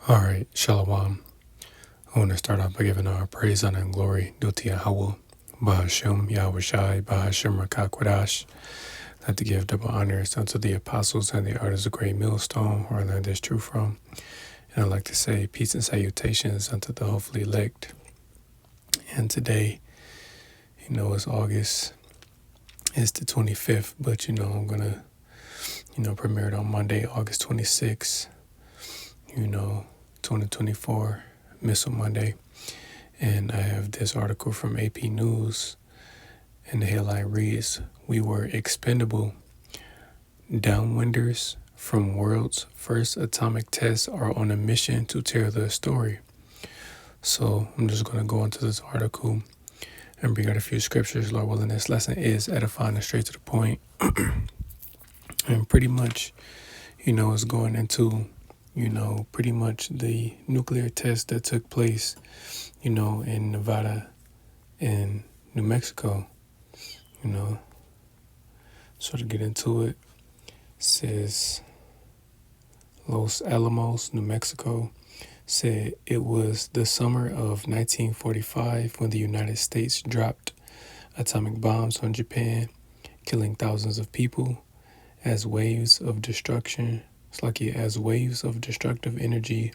All right, Shalom. I want to start off by giving our praise, honor, and glory due to Yahweh, Bahashem, Yahweh Shai, Bahashem Rakakwadash. I'd like to give double honors unto the apostles and the artists of great millstone, where I learned this truth from. And I'd like to say peace and salutations unto the hopefully elect. And today, it's August. It's the 25th, but I'm going to, premiere it on Monday, August 26th, 2024, Missile Monday. And I have this article from AP News, and the headline reads, "We were expendable. Downwinders from world's first atomic tests are on a mission to tell the story." So I'm just going to go into this article and bring out a few scriptures. Lord willing, this lesson is edifying and straight to the point. And pretty much, it's going into, pretty much the nuclear test that took place, in Nevada and New Mexico, So to get into it, says Los Alamos, New Mexico, said it was the summer of 1945 when the United States dropped atomic bombs on Japan, killing thousands of people as waves of destructive energy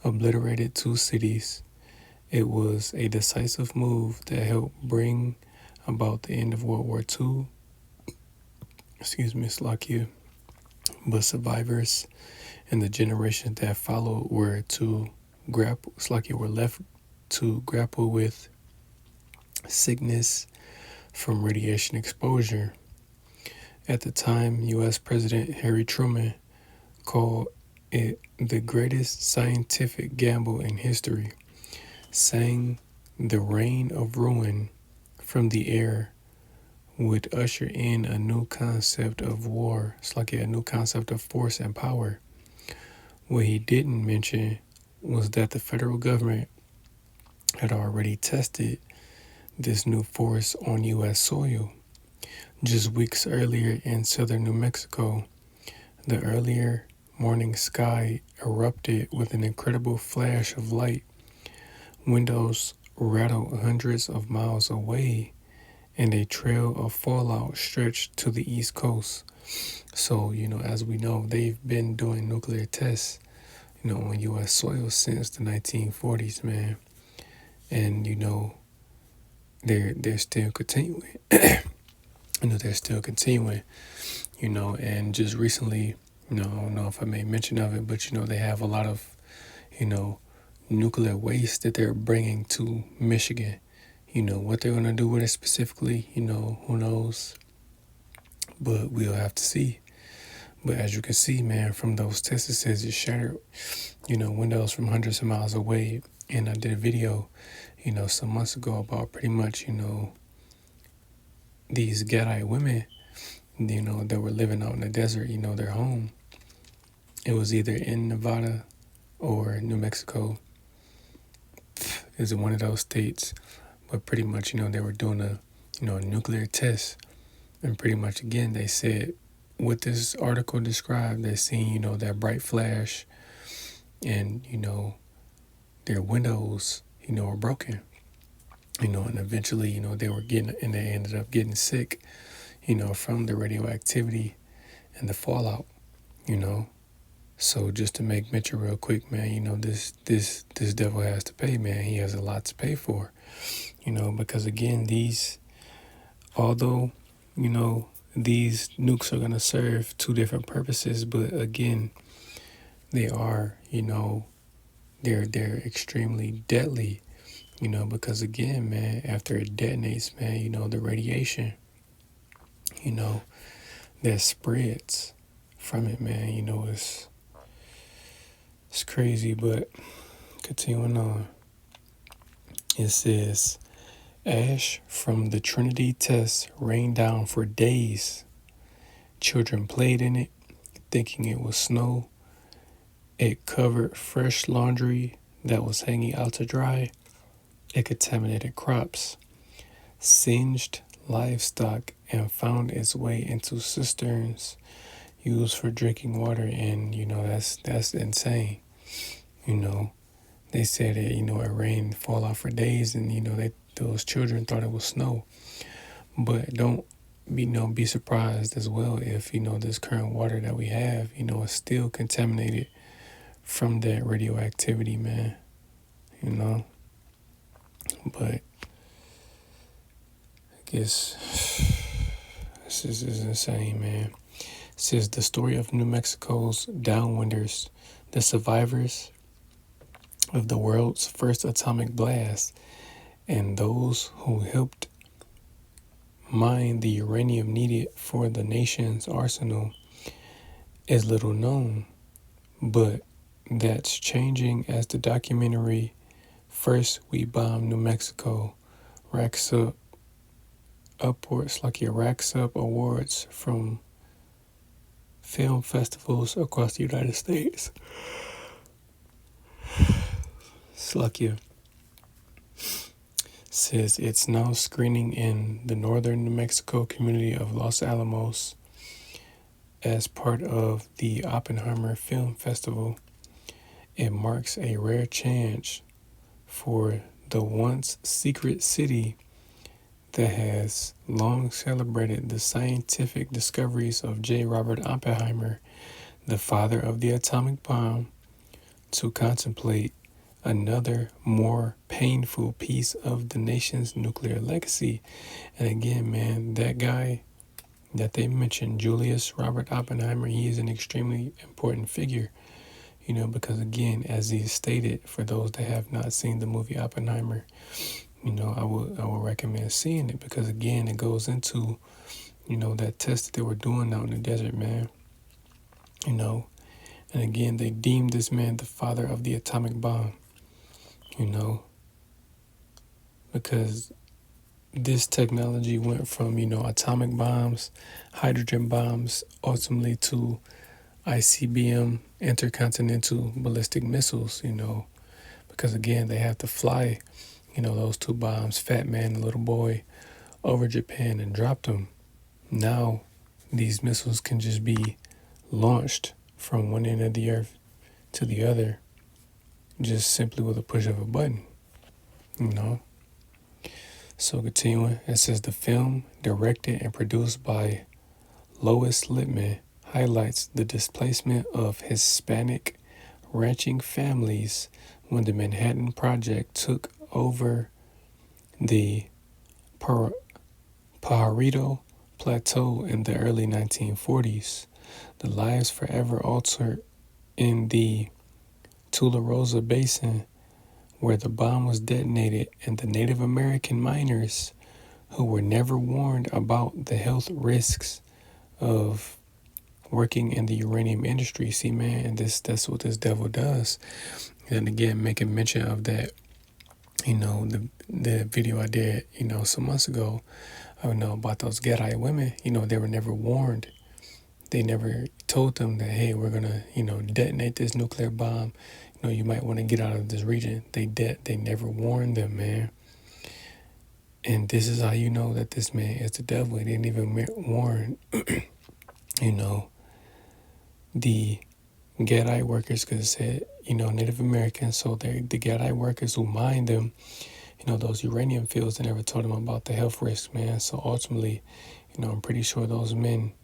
obliterated two cities. It was a decisive move that helped bring about the end of World War II. But survivors and the generations that followed were left to grapple with sickness from radiation exposure. At the time, U.S. President Harry Truman called it the greatest scientific gamble in history, saying the rain of ruin from the air would usher in a new concept of war, a new concept of force and power. What he didn't mention was that the federal government had already tested this new force on U.S. soil. Just weeks earlier in southern New Mexico, the earlier morning sky erupted with an incredible flash of light. Windows rattled hundreds of miles away, and a trail of fallout stretched to the East Coast. So, as we know, they've been doing nuclear tests, on U.S. soil since the 1940s, man. And, they're still continuing. They're still continuing, and just recently, I don't know if I made mention of it, but, they have a lot of, nuclear waste that they're bringing to Michigan. What they're going to do with it specifically, who knows? But we'll have to see. But as you can see, man, from those tests, it says it shattered, windows from hundreds of miles away. And I did a video, some months ago about pretty much, these Gadite women, that were living out in the desert, their home. It was either in Nevada or New Mexico. Is in one of those states. But pretty much, they were doing a nuclear test. And pretty much, again, they said what this article described, they seen, that bright flash and, their windows, were broken. And eventually, they ended up getting sick, from the radioactivity and the fallout, So just to make mention real quick, man, this devil has to pay, man. He has a lot to pay for. Because again, although these nukes are going to serve two different purposes, but again, they are, they're extremely deadly, because again, man, after it detonates, man, the radiation, that spreads from it, man, it's crazy. But continuing on, it says, ash from the Trinity test rained down for days. Children played in it, thinking it was snow. It covered fresh laundry that was hanging out to dry. It contaminated crops, singed livestock, and found its way into cisterns used for drinking water. And, that's insane. You know, they said that, it rained, fall out for days, and, those children thought it was snow. But don't be surprised as well if, this current water that we have, is still contaminated from that radioactivity, man. you know. But I guess this is insane, man. It says the story of New Mexico's downwinders, the survivors of the world's first atomic blast, and those who helped mine the uranium needed for the nation's arsenal, is little known. But that's changing as the documentary First We Bombed New Mexico racks up awards from film festivals across the United States. Slucky says it's now screening in the northern New Mexico community of Los Alamos as part of the Oppenheimer Film Festival. It marks a rare chance for the once secret city that has long celebrated the scientific discoveries of J. Robert Oppenheimer, the father of the atomic bomb, to contemplate another more painful piece of the nation's nuclear legacy. And again, man, that guy that they mentioned, Julius Robert Oppenheimer, he is an extremely important figure, because again, as he stated, for those that have not seen the movie Oppenheimer, I would recommend seeing it, because again, it goes into, that test that they were doing out in the desert, man. And again, they deemed this man the father of the atomic bomb, because this technology went from, atomic bombs, hydrogen bombs, ultimately to ICBM, intercontinental ballistic missiles, because again, they have to fly, those two bombs, Fat Man and Little Boy, over Japan and drop them. Now, these missiles can just be launched from one end of the earth to the other, just simply with a push of a button, So continuing, it says the film, directed and produced by Lois Lippman, highlights the displacement of Hispanic ranching families when the Manhattan Project took over the Pajarito Plateau in the early 1940s. The lives forever altered in the Tularosa Basin, where the bomb was detonated, and the Native American miners who were never warned about the health risks of working in the uranium industry. See, man, that's what this devil does. And again, making mention of that, the video I did, some months ago, about those Gadai women, they were never warned. They never told them that, hey, we're going to, detonate this nuclear bomb. You might want to get out of this region. They never warned them, man. And this is how you know that this man is the devil. He didn't even warn, the Gadai workers, because it said, Native Americans. So the Gadai workers who mine them, those uranium fields, they never told them about the health risks, man. So ultimately, I'm pretty sure those men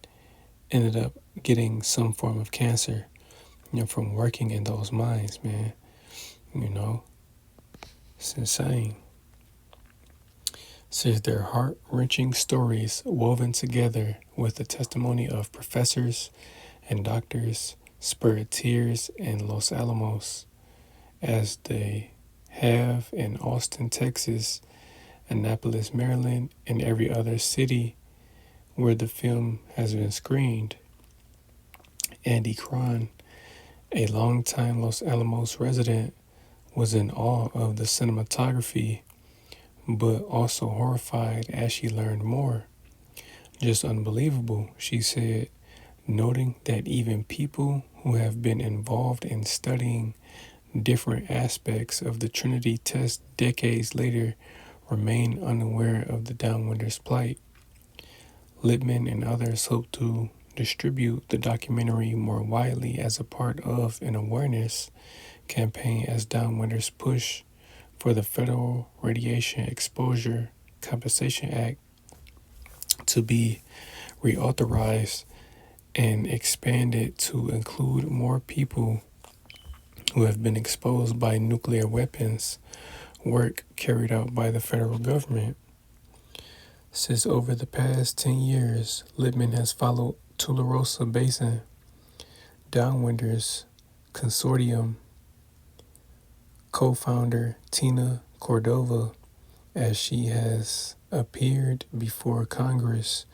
ended up getting some form of cancer, from working in those mines, man. It's insane. It says their heart-wrenching stories woven together with the testimony of professors and doctors spurred tears in Los Alamos, as they have in Austin, Texas, Annapolis, Maryland, and every other city where the film has been screened. Andy Cron, a longtime Los Alamos resident, was in awe of the cinematography, but also horrified as she learned more. Just unbelievable, she said, noting that even people who have been involved in studying different aspects of the Trinity test decades later remain unaware of the downwinders' plight. Lippman and others hope to distribute the documentary more widely as a part of an awareness campaign as Downwinders push for the Federal Radiation Exposure Compensation Act to be reauthorized and expanded to include more people who have been exposed by nuclear weapons work carried out by the federal government. Since over the past 10 years, Lippman has followed Tularosa Basin Downwinders Consortium co-founder Tina Cordova as she has appeared before Congress,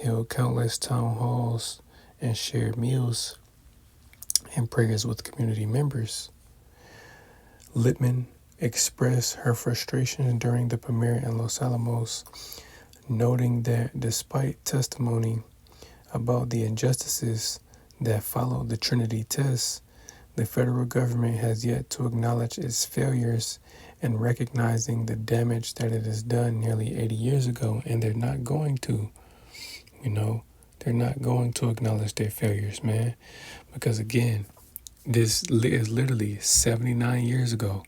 held countless town halls, and shared meals and prayers with community members. Lippman expressed her frustration during the premiere in Los Alamos, noting that despite testimony about the injustices that followed the Trinity test, the federal government has yet to acknowledge its failures in recognizing the damage that it has done nearly 80 years ago, and they're not going to, they're not going to acknowledge their failures, man, because again, this is literally 79 years ago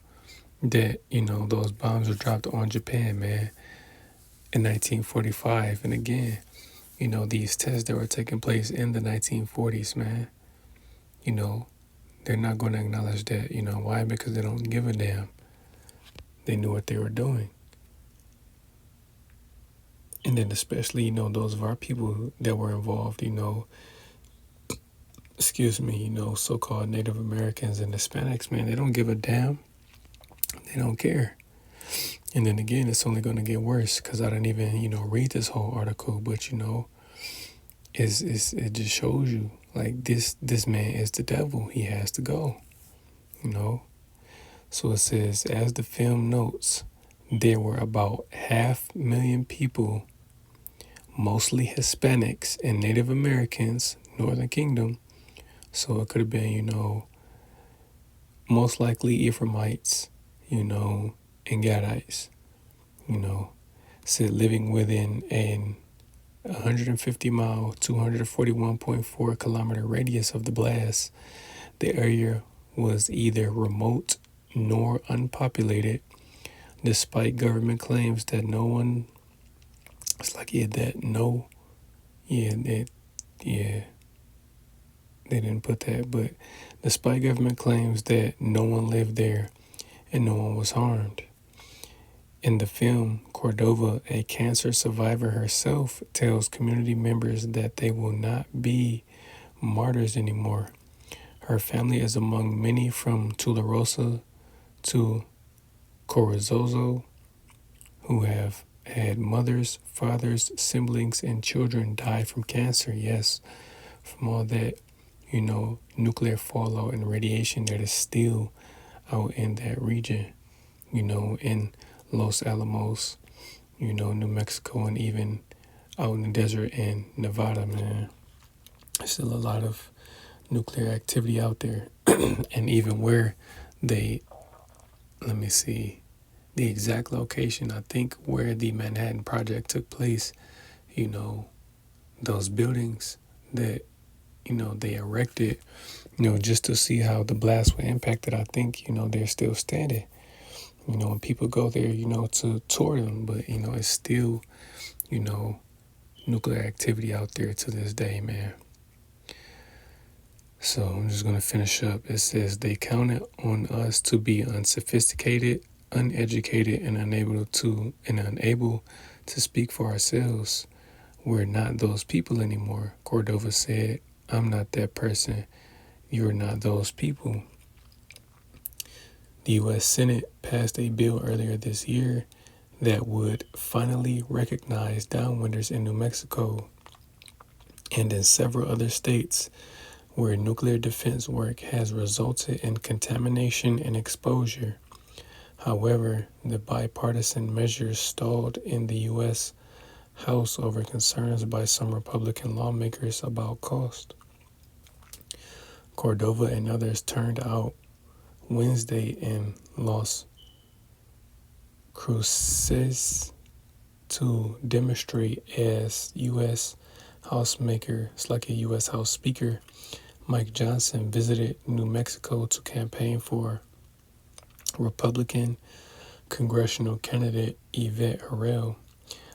that, those bombs were dropped on Japan, man, in 1945. And again, these tests that were taking place in the 1940s, man, they're not going to acknowledge that. Why? Because they don't give a damn. They knew what they were doing. And then especially, those of our people that were involved, so-called Native Americans and Hispanics, man, they don't give a damn. They don't care. And then again, it's only going to get worse because I didn't even, read this whole article, but, it just shows you, like, this man is the devil. He has to go, So it says, as the film notes, there were about 500,000 people, mostly Hispanics and Native Americans, Northern Kingdom. So it could have been, most likely Ephraimites, and Gadites, said living within an 150-mile, 241.4 kilometer radius of the blast. The area was either remote nor unpopulated, despite government claims that no one. It's like they didn't put that, but despite government claims that no one lived there and no one was harmed. In the film, Cordova, a cancer survivor herself, tells community members that they will not be martyrs anymore. Her family is among many from Tularosa to Corozzo who have had mothers, fathers, siblings, and children die from cancer. Yes, from all that, nuclear fallout and radiation that is still out in that region, in Los Alamos, New Mexico, and even out in the desert in Nevada, man. There's still a lot of nuclear activity out there. And even where the exact location, I think where the Manhattan Project took place, those buildings that, they erected, just to see how the blast would impact it, I think, they're still standing. And people go there, to tour them, but, it's still, nuclear activity out there to this day, man. So I'm just going to finish up. It says, they counted on us to be unsophisticated, uneducated, and unable to speak for ourselves. We're not those people anymore, Cordova said. I'm not that person. You're not those people. The U.S. Senate passed a bill earlier this year that would finally recognize downwinders in New Mexico and in several other states where nuclear defense work has resulted in contamination and exposure. However, the bipartisan measures stalled in the U.S. House over concerns by some Republican lawmakers about cost. Cordova and others turned out Wednesday in Las Cruces to demonstrate as U.S. U.S. House Speaker Mike Johnson visited New Mexico to campaign for Republican congressional candidate Yvette Herrell.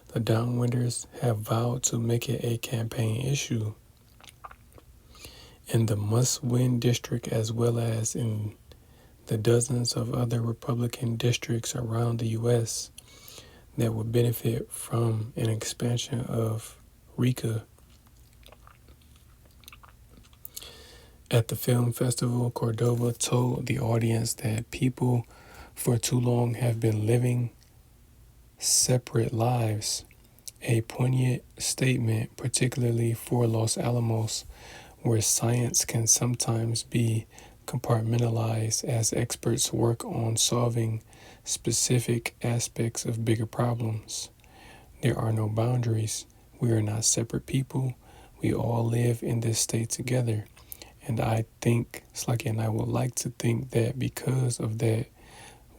The downwinders have vowed to make it a campaign issue in the must-win district as well as in the dozens of other Republican districts around the U.S. that would benefit from an expansion of RICA. At the film festival, Cordova told the audience that people for too long have been living separate lives, a poignant statement particularly for Los Alamos, where science can sometimes be compartmentalized as experts work on solving specific aspects of bigger problems. There are no boundaries. We are not separate people. We all live in this state together. And I think, Slucky and I would like to think that because of that,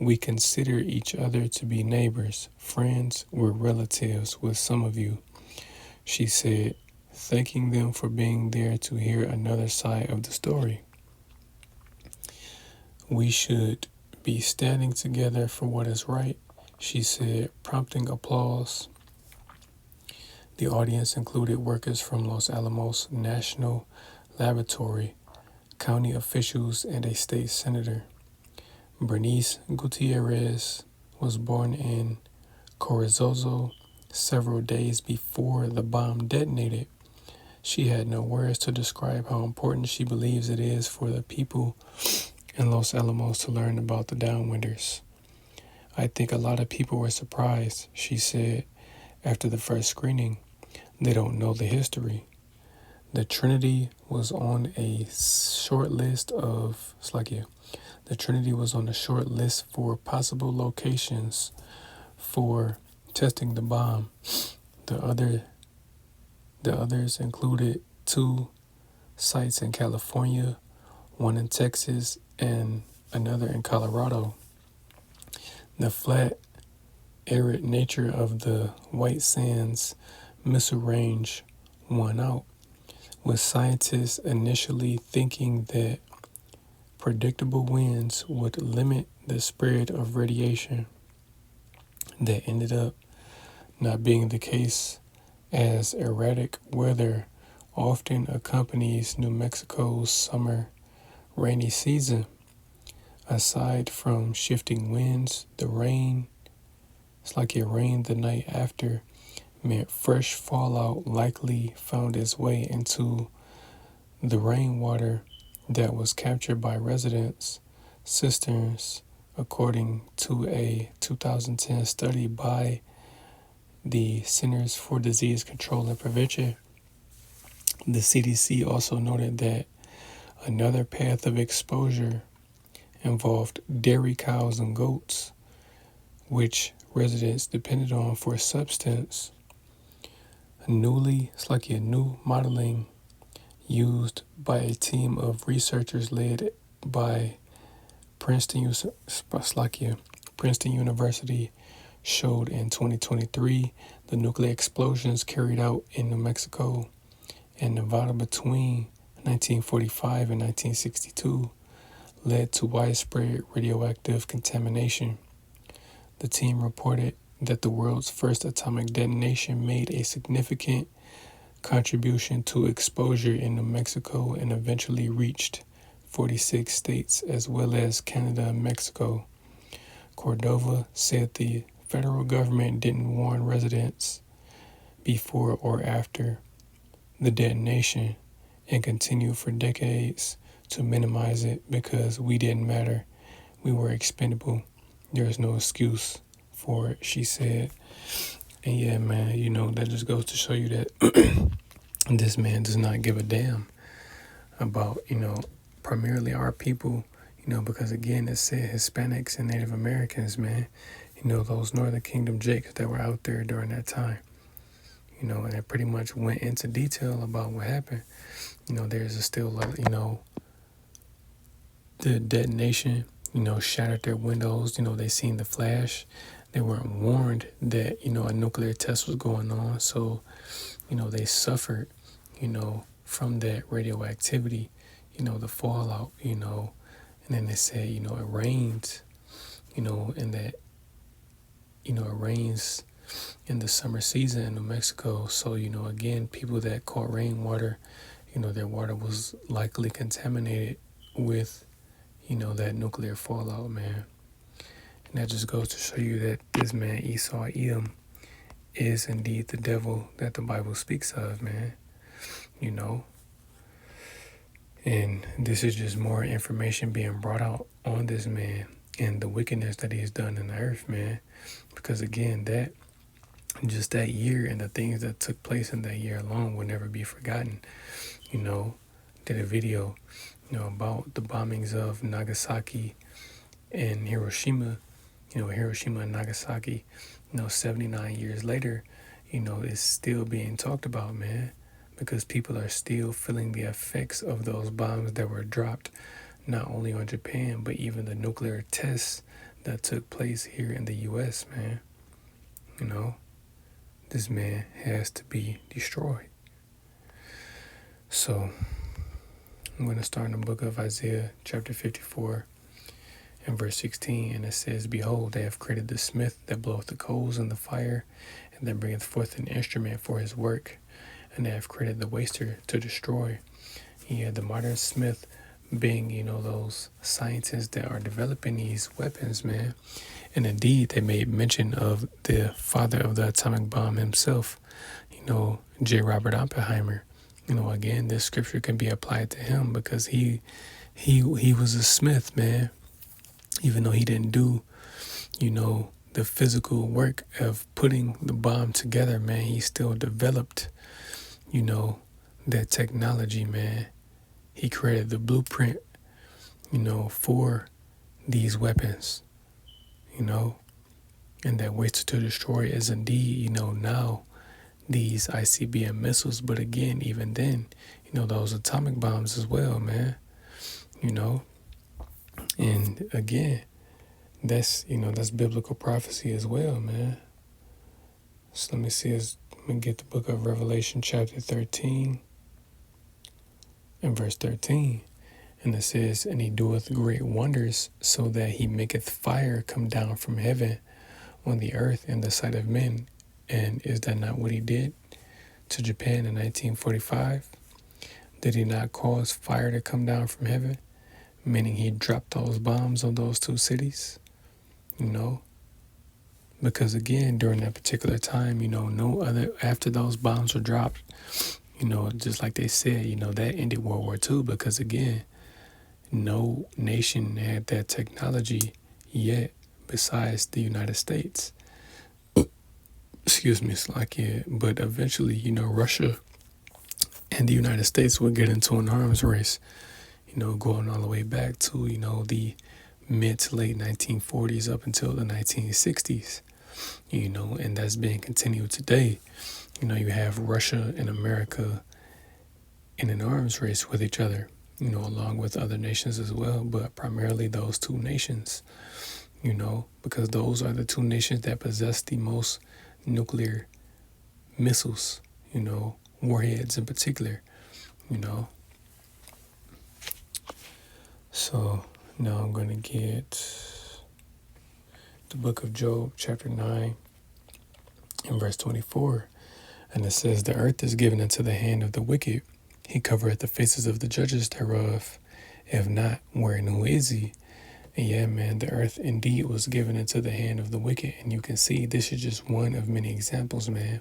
we consider each other to be neighbors, friends, we're relatives with some of you, she said, thanking them for being there to hear another side of the story. We should be standing together for what is right, she said, prompting applause. The audience included workers from Los Alamos National Laboratory, county officials, and a state senator. Bernice Gutierrez was born in Carrizozo several days before the bomb detonated. She had no words to describe how important she believes it is for the people in Los Alamos to learn about the downwinders. I think a lot of people were surprised, she said, after the first screening. They don't know the history. The Trinity was on a short list for possible locations for testing the bomb. The others included 2 sites in California, 1 in Texas, and another in Colorado. The flat, arid nature of the White Sands Missile Range won out, with scientists initially thinking that predictable winds would limit the spread of radiation. That ended up not being the case, as erratic weather often accompanies New Mexico's summer rainy season. Aside from shifting winds, the rain the night after meant fresh fallout likely found its way into the rainwater that was captured by residents' cisterns, according to a 2010 study by the Centers for Disease Control and Prevention. The CDC also noted that another path of exposure involved dairy cows and goats, which residents depended on for substance. New modeling used by a team of researchers led by Princeton University showed in 2023 the nuclear explosions carried out in New Mexico and Nevada between 1945 and 1962 led to widespread radioactive contamination. The team reported that the world's first atomic detonation made a significant contribution to exposure in New Mexico and eventually reached 46 states as well as Canada and Mexico. Cordova said the federal government didn't warn residents before or after the detonation and continued for decades to minimize it because we didn't matter. We were expendable. There is no excuse for it, she said. And yeah, man, that just goes to show you that this man does not give a damn about, primarily our people, because again, it said Hispanics and Native Americans, man, those Northern Kingdom Jakes that were out there during that time, and it pretty much went into detail about what happened. There's still, the detonation, shattered their windows, they seen the flash. They weren't warned that, a nuclear test was going on. So, they suffered. from that radioactivity, the fallout, and then they say, it rains, and that, it rains in the summer season in New Mexico. So, again, people that caught rainwater, their water was likely contaminated with, that nuclear fallout, man. And that just goes to show you that this man Esau Edom is indeed the devil that the Bible speaks of, man. And this is just more information being brought out on this man and the wickedness that he's done in the earth, man. Because again, that year and the things that took place in that year alone will never be forgotten. Did a video, about the bombings of Nagasaki and Hiroshima, Hiroshima and Nagasaki, 79 years later, is still being talked about, man, because people are still feeling the effects of those bombs that were dropped, not only on Japan, but even the nuclear tests that took place here in the U.S., man. This man has to be destroyed. So, I'm going to start in the book of Isaiah, chapter 54, and verse 16, and it says, Behold, they have created the smith that bloweth the coals in the fire, and that bringeth forth an instrument for his work, and they have created the waster to destroy. Yeah, the modern smith being, those scientists that are developing these weapons, man. And indeed, they made mention of the father of the atomic bomb himself, J. Robert Oppenheimer. Again, this scripture can be applied to him because he was a smith, man. Even though he didn't do, the physical work of putting the bomb together, man, he still developed, that technology, man. He created the blueprint, for these weapons, and that waster to destroy is indeed, now these ICBM missiles. But again, even then, those atomic bombs as well, man, and again, that's biblical prophecy as well, man. So let me see, let me get the book of Revelation chapter 13 and verse 13. And it says, And he doeth great wonders, so that he maketh fire come down from heaven on the earth in the sight of men. And is that not what he did to Japan in 1945? Did he not cause fire to come down from heaven? Meaning he dropped those bombs on those two cities, Because again, during that particular time, no other, after those bombs were dropped, just like they said, that ended World War II, because again, no nation had that technology yet besides the United States. Excuse me, Slovakia. But eventually, Russia and the United States would get into an arms race, going all the way back to, the mid to late 1940s up until the 1960s, and that's being continued today. You have Russia and America in an arms race with each other, along with other nations as well, but primarily those two nations, because those are the two nations that possess the most nuclear missiles, warheads in particular, So now I'm going to get the book of Job, chapter 9, and verse 24. And it says, The earth is given into the hand of the wicked. He covereth the faces of the judges thereof. If not, wherein who is he? And yeah, man, the earth indeed was given into the hand of the wicked. And you can see this is just one of many examples, man.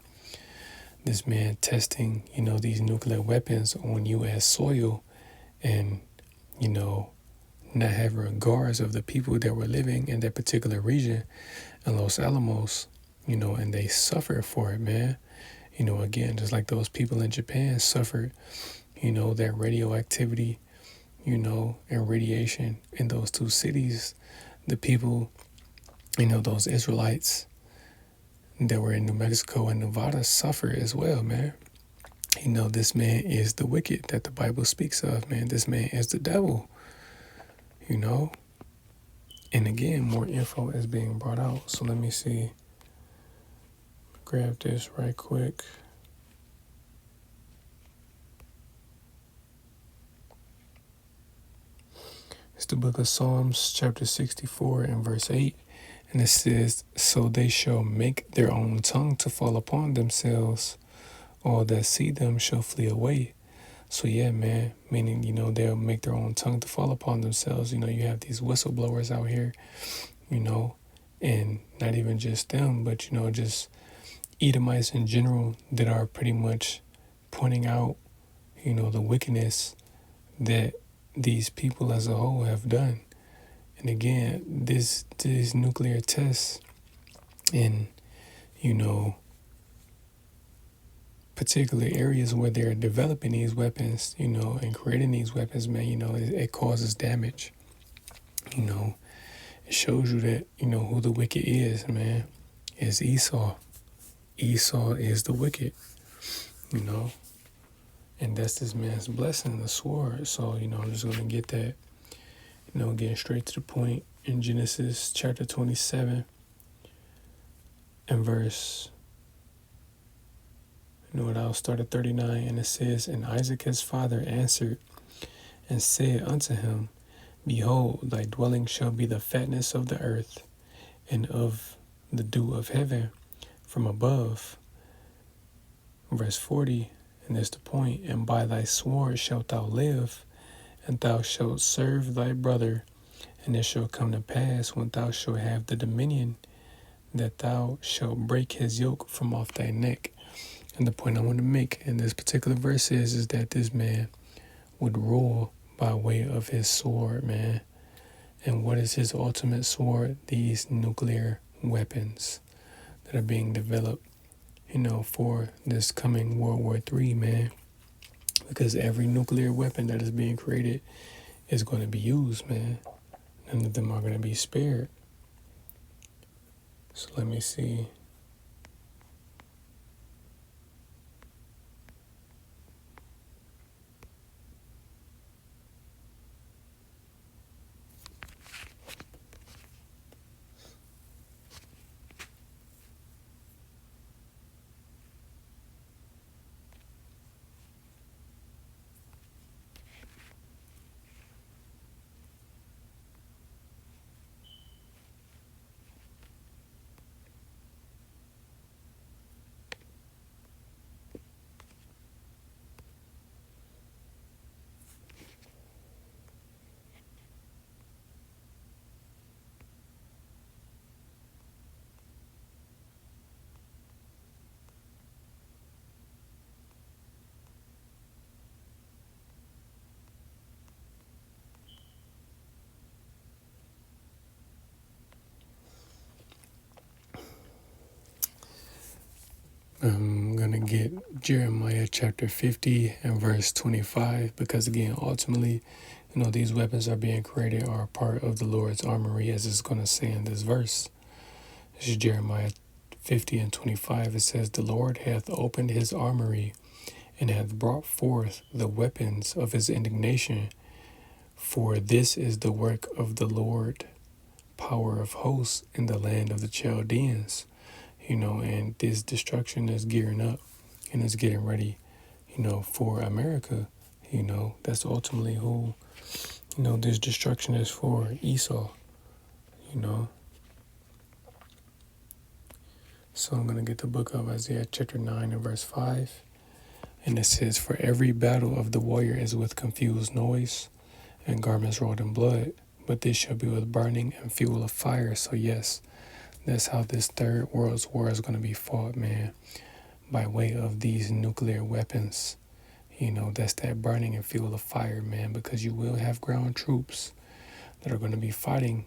This man testing, these nuclear weapons on U.S. soil and, not having regards of the people that were living in that particular region in Los Alamos, and they suffered for it, man. Again, just like those people in Japan suffered, that radioactivity, and radiation in those two cities. The people, those Israelites that were in New Mexico and Nevada suffered as well, man. This man is the wicked that the Bible speaks of, man. This man is the devil. And again, more info is being brought out. So let me see. Grab this right quick. the book of Psalms, chapter 64 and verse 8. And it says, "So they shall make their own tongue to fall upon themselves. All that see them shall flee away." So yeah, man, meaning, they'll make their own tongue to fall upon themselves. You have these whistleblowers out here, you know, and not even just them, but, just Edomites in general that are pretty much pointing out, the wickedness that these people as a whole have done. And again, these nuclear tests in, particular areas where they're developing these weapons, and creating these weapons, man, it causes damage. It shows you that, who the wicked is, man. It's Esau. Esau is the wicked, and that's this man's blessing, the sword. So, I'm just going to get that, getting straight to the point in Genesis chapter 27 and verse, I'll start at 39, and it says, "And Isaac his father answered and said unto him, Behold, thy dwelling shall be the fatness of the earth, and of the dew of heaven from above." Verse 40, and that's the point, "And by thy sword shalt thou live, and thou shalt serve thy brother. And it shall come to pass, when thou shalt have the dominion, that thou shalt break his yoke from off thy neck." And the point I want to make in this particular verse is that this man would rule by way of his sword, man. And what is his ultimate sword? These nuclear weapons that are being developed, for this coming World War III, man. Because every nuclear weapon that is being created is going to be used, man. None of them are going to be spared. So let me see. I'm going to get Jeremiah chapter 50 and verse 25, because again, ultimately, these weapons are being created are part of the Lord's armory, as it's going to say in this verse. This is Jeremiah 50 and 25. It says, "The Lord hath opened his armory, and hath brought forth the weapons of his indignation. For this is the work of the Lord, power of hosts in the land of the Chaldeans." And this destruction is gearing up and is getting ready, for America. That's ultimately who, this destruction is for, Esau, So I'm going to get the book of Isaiah chapter 9 and verse 5. And it says, "For every battle of the warrior is with confused noise and garments rolled in blood, but this shall be with burning and fuel of fire." So yes, that's how this third world's war is going to be fought, man, by way of these nuclear weapons. That's that burning and fuel of fire, man, because you will have ground troops that are going to be fighting,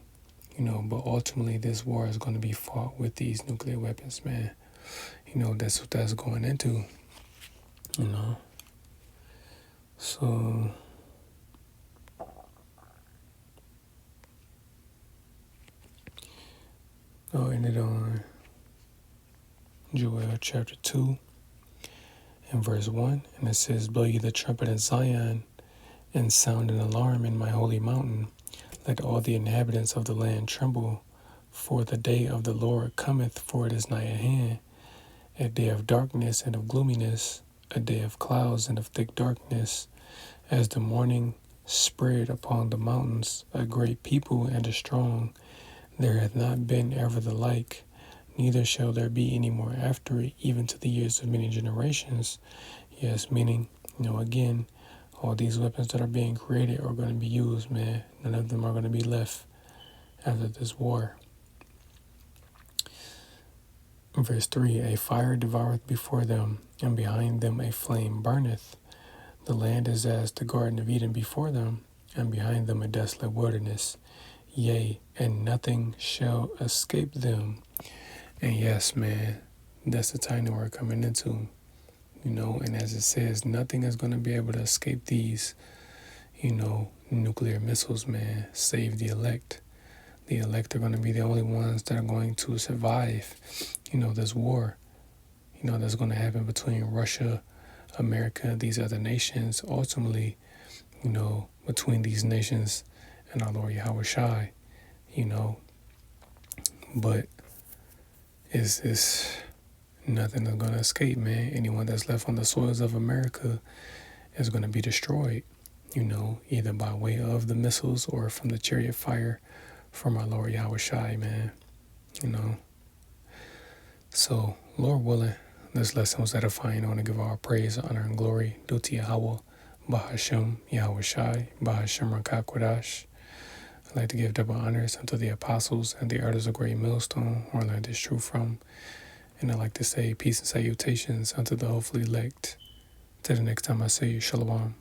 but ultimately this war is going to be fought with these nuclear weapons, man. That's what that's going into, So, I'll end it on Joel chapter 2 and verse 1. And it says, "Blow ye the trumpet in Zion, and sound an alarm in my holy mountain. Let all the inhabitants of the land tremble, for the day of the Lord cometh, for it is nigh at hand, a day of darkness and of gloominess, a day of clouds and of thick darkness, as the morning spread upon the mountains, a great people and a strong. There hath not been ever the like, neither shall there be any more after it, even to the years of many generations. Yes, meaning, again, all these weapons that are being created are going to be used, man. None of them are going to be left after this war. Verse 3, a fire devoureth before them, and behind them a flame burneth. The land is as the Garden of Eden before them, and behind them a desolate wilderness. Yea, and nothing shall escape them. And yes, man, that's the time that we're coming into. And as it says, nothing is going to be able to escape these, nuclear missiles, man, save the elect. The elect are going to be the only ones that are going to survive, this war, that's going to happen between Russia, America, these other nations, ultimately, between these nations and our Lord Yahweh Shai, but it's nothing is going to escape, man. Anyone that's left on the soils of America is going to be destroyed, either by way of the missiles or from the chariot fire from our Lord Yahweh Shai, man, So, Lord willing, this lesson was edifying. I want to give all praise, honor, and glory due to Yahweh, Bahashem, Yahweh Shai, Bahashem Rakakwadash. I'd like to give double honors unto the apostles and the elders of Great Millstone, who I learned this truth from. And I'd like to say peace and salutations unto the hopefully elect. Till the next time I say you, Shalom.